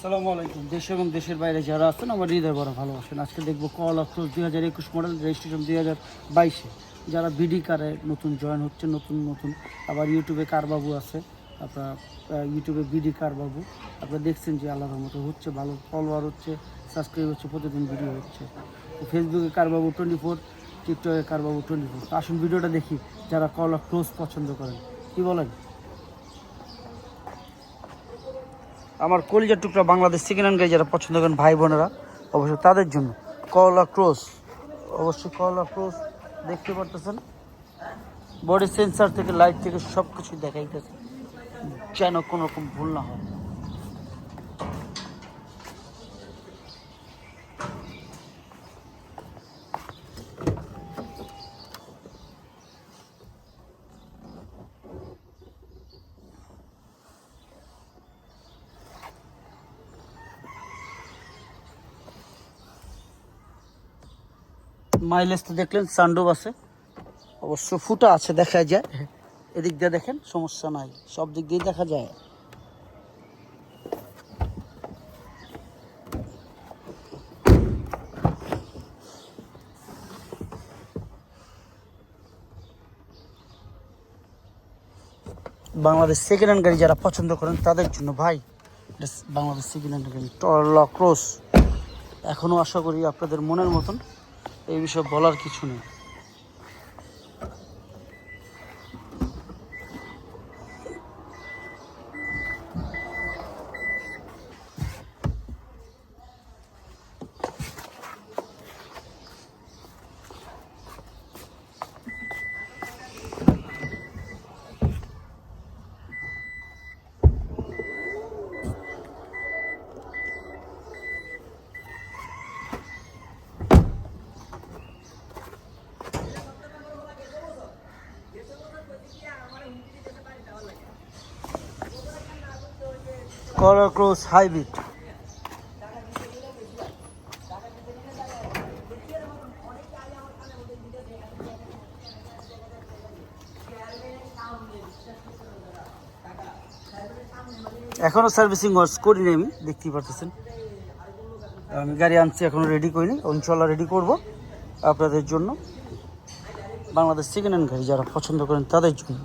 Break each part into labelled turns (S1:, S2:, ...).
S1: আসসালামু আলাইকুম। দেশ এবং দেশের বাইরে যারা আছেন আমার হৃদয় বড় ভালোবাসেন। আজকে দেখবো করলা ক্রস 2021 মডেল, রেজিস্ট্রেশন 2022। যারা বিডি কারে নতুন জয়েন হচ্ছে, নতুন আবার ইউটিউবে কারবাবু আছে, আপনার ইউটিউবে বিডি কারবাবু আপনারা দেখছেন যে আল্লাহর মতো হচ্ছে, ভালো ফলোয়ার হচ্ছে, সাবস্ক্রাইব হচ্ছে, প্রতিদিন ভিডিও হচ্ছে। ফেসবুকে কারবাবু 24, টিকটকে কারবাবু 24। আসুন ভিডিওটা দেখি যারা করলা ক্রস পছন্দ করেন। কি বলেন? আমার কলিজার টুকরা বাংলাদেশ সেকেন্ড হ্যান্ড গাড়ি যারা পছন্দ করেন ভাই বোনেরা, অবশ্যই তাদের জন্য করলা ক্রস। অবশ্যই করলা ক্রস দেখতে পারতেছেন, বডি সেন্সার থেকে লাইট থেকে সব কিছু দেখাইতেছে, যেন কোনো রকম ভুল না হয়। মাইলেজ তো দেখলেন, সানরুফ আছে, অবশ্য ফুটা আছে, দেখা যায়। এদিক দিয়ে দেখেন, সমস্যা নাই, সব দিক দিয়ে দেখা যায়। বাংলাদেশ সেকেন্ড হ্যান্ড গাড়ি যারা পছন্দ করেন তাদের জন্য ভাই, বাংলাদেশ সেকেন্ড হ্যান্ড গাড়ি করলা ক্রস। এখনও আশা করি আপনাদের মনের মতন, এই বিষয়ে বলার কিছু নেই। করলা ক্রস হাইব্রিড, এখনো সার্ভিসিং করিনি আমি, দেখতেই পারতেছেন। আমি গাড়ি আনছি, এখনো রেডি করিনি, ইনশাল্লাহ রেডি করব আপনাদের জন্য। বাংলাদেশ সেকেন্ড হ্যান্ড গাড়ি যারা পছন্দ করেন তাদের জন্য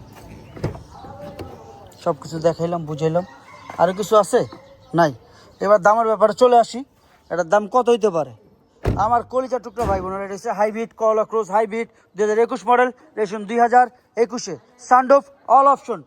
S1: সব কিছু দেখাইলাম, বুঝাইলাম। আরও কিছু আছে নাই? এবার দামের ব্যাপারে চলে আসি। এটার দাম কত হইতে পারে? আমার কলিজা টুকরা ভাই বোনেরা, এটা হচ্ছে হাইব্রিড করলা cross hybrid 2021 model, ration 2021, sunroof all option.